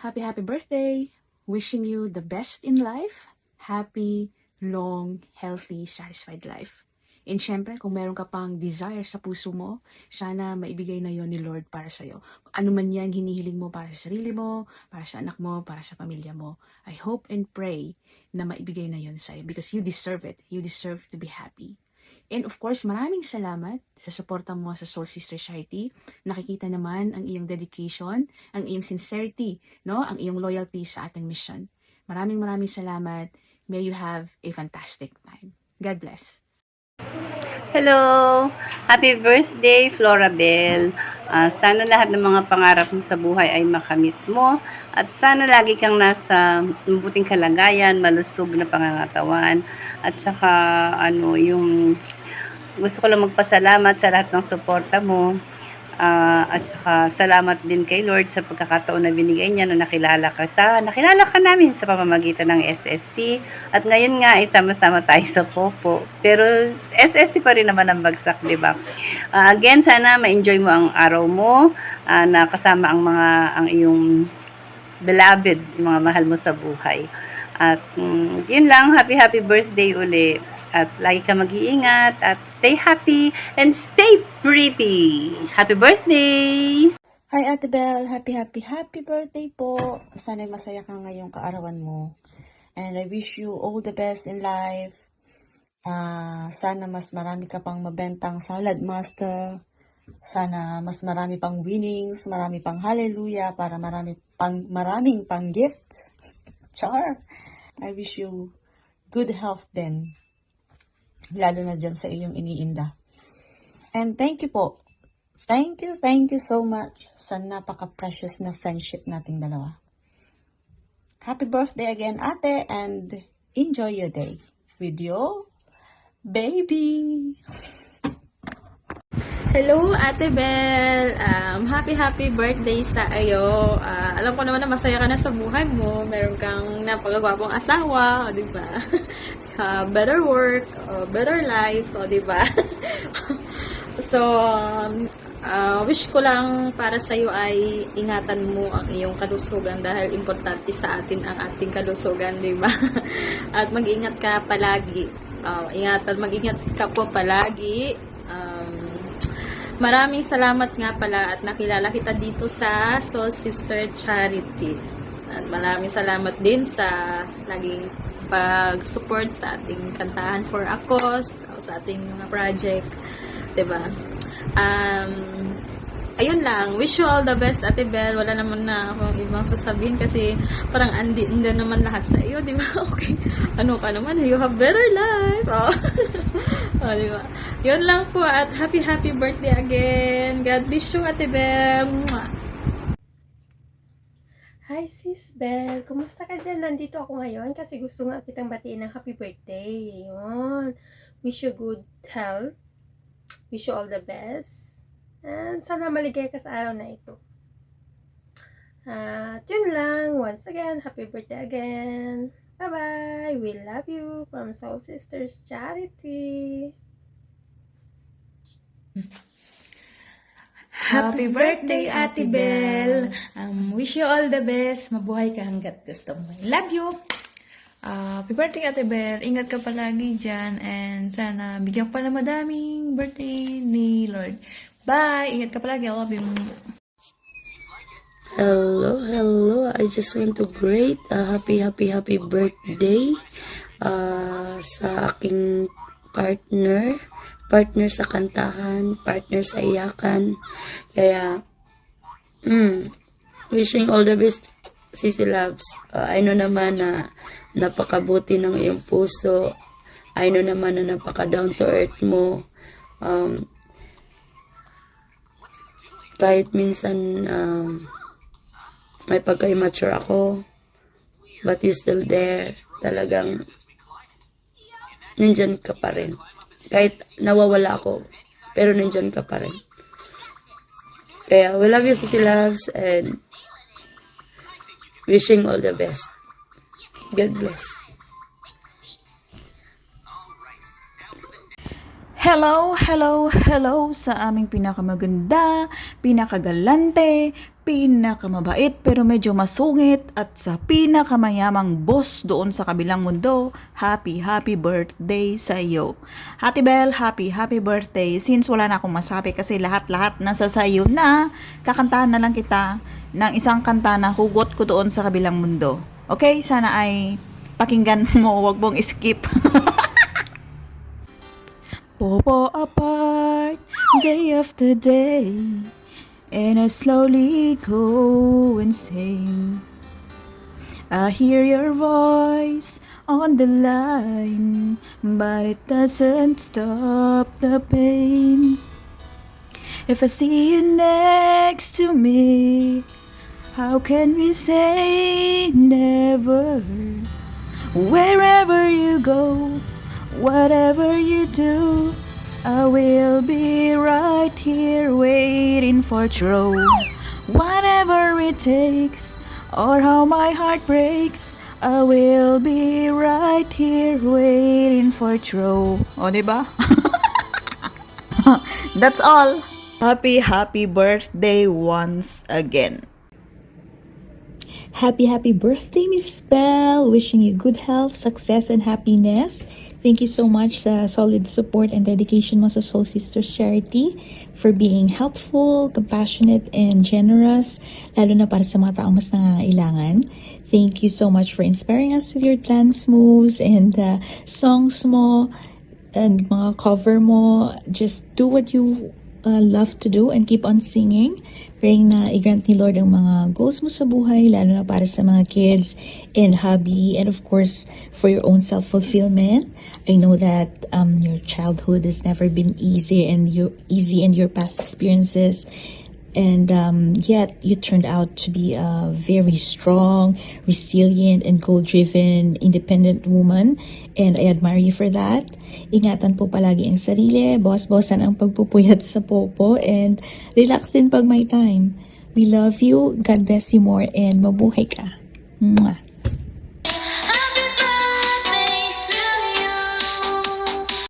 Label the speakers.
Speaker 1: happy birthday! Wishing you the best in life. Happy, long, healthy, satisfied life. And syempre, kung meron ka pang desire sa puso mo, sana maibigay na yon ni Lord para sa'yo. Ano man yan hinihiling mo para sa sarili mo, para sa anak mo, para sa pamilya mo. I hope and pray na maibigay na yon sa'yo because you deserve it. You deserve to be happy. And of course, maraming salamat sa suporta mo sa Soul Sister Charity. Nakikita naman ang iyong dedication, ang iyong sincerity, no? Ang iyong loyalty sa ating mission. Maraming salamat. May you have a fantastic time. God bless.
Speaker 2: Hello! Happy birthday, Florabel! Sana lahat ng mga pangarap mo sa buhay ay makamit mo at sana lagi kang nasa mabuting kalagayan, malusog na pangangatawan at saka yung gusto ko lang magpasalamat sa lahat ng suporta mo at saka salamat din kay Lord sa pagkakataon na binigay niya na nakilala ka namin sa pamamagitan ng SSC at ngayon nga ay sama-sama tayo sa Popo pero SSC pa rin naman ang bagsak, di ba? Again, sana ma-enjoy mo ang araw mo na kasama ang iyong beloved, yung mga mahal mo sa buhay at yun lang, happy birthday uli. At lagi ka mag-iingat at stay happy and stay pretty. Happy birthday!
Speaker 3: Hi Ate Belle, happy birthday po. Sana'y masaya ka ngayong kaarawan mo. And I wish you all the best in life. Sana mas marami ka pang mabentang salad master. Sana mas marami pang winnings, marami pang hallelujah para maraming pang gifts. Char! I wish you good health din. Lalo na dyan sa iyong iniinda. And thank you po. Thank you so much sa napaka-precious na friendship nating dalawa. Happy birthday again, ate, and enjoy your day with your baby.
Speaker 4: Hello, Ate Belle. Happy birthday sa iyo. Alam ko naman na masaya ka na sa buhay mo. Meron kang napakagwapong asawa, o di ba? Better work, better life, o di ba? So, wish ko lang para sa iyo ay ingatan mo ang iyong kalusugan dahil importante sa atin ang ating kalusugan, di ba? At mag-ingat ka palagi. Mag-ingat ka po palagi. Maraming salamat nga pala at nakilala kita dito sa Soul Sister Charity. At maraming salamat din sa laging pag-support sa ating kantahan for a cause, sa ating mga project, 'di ba? Ayun lang, wish you all the best, Ate Belle. Wala naman na akong ibang sasabihin kasi parang andi naman lahat sa iyo, di ba? Okay. Ano ka naman, you have better life. Oh. Oh, di ba? Yun lang po at happy birthday again. God bless you, Ate Belle. Mwah.
Speaker 5: Hi Sis Belle, kumusta ka dyan? Nandito ako ngayon kasi gusto nga kitang batiin ng happy birthday. Yun. Wish you good health. Wish you all the best. And sana maligay ka sa araw na ito. At yun lang. Once again, happy birthday again. Bye-bye. We love you from Soul Sisters Charity.
Speaker 6: Happy birthday, Ate Belle! Wish you all the best. Mabuhay ka hanggat gusto mo. Love you! Happy birthday, Ate Belle. Ingat ka palagi dyan. And sana bigyan ka pa na madaming birthday ni Lord. Bye! Ingat ka palagi. I love you.
Speaker 7: Hello. I just want to greet a happy birthday sa aking partner sa kantahan, partner sa iyakan. Kaya, wishing all the best, Sisi Loves. I know naman na napakabuti ng iyong puso. I know naman na napaka down to earth mo. Kahit minsan may pagka-immature ako, but you still there. Talagang nandyan ka pa rin. Kahit nawawala ako, pero nandyan ka pa rin. Kaya we love you, Sisi Loves, and wishing all the best. God bless.
Speaker 6: Hello sa aming pinakamaganda, pinakagalante,
Speaker 8: pinakamabait pero medyo masungit at sa pinakamayamang boss doon sa kabilang mundo, happy birthday sa iyo. Ate Bel, happy birthday. Since wala na akong masabi kasi lahat-lahat nasa sayo na, kakantahan na lang kita ng isang kanta na hugot ko doon sa kabilang mundo. Okay? Sana ay pakinggan mo, wag mong skip. Popo apart, day after day, and I slowly go insane. I hear your voice on the line, but it doesn't stop the pain. If I see you next to me, how can we say never? Wherever you go, whatever you do, I will be right here waiting for true. Whatever it takes, or how my heart breaks, I will be right here waiting for true. O, diba? That's all. Happy birthday once again.
Speaker 9: Happy birthday, Miss Bell. Wishing you good health, success, and happiness. Thank you so much sa solid support and dedication mo sa Soul Sisters Charity for being helpful, compassionate, and generous, lalo na para sa mga taong mas nangangailangan. Thank you so much for inspiring us with your dance moves and songs mo and mga cover mo. Just do what you love to do and keep on singing. Praying na i-grant ni Lord ang mga goals mo sa buhay, lalo na para sa mga kids and hobby, and of course, for your own self-fulfillment. I know that your childhood has never been easy and your past experiences, and yet you turned out to be a very strong, resilient, and goal-driven, independent woman, and I admire you for that. Ingatan po palagi ang sarili, boss-bossan ang pagpupuyat sa popo, and relax din pag may time. We love you, God bless you more, and mabuhay ka. Mwah!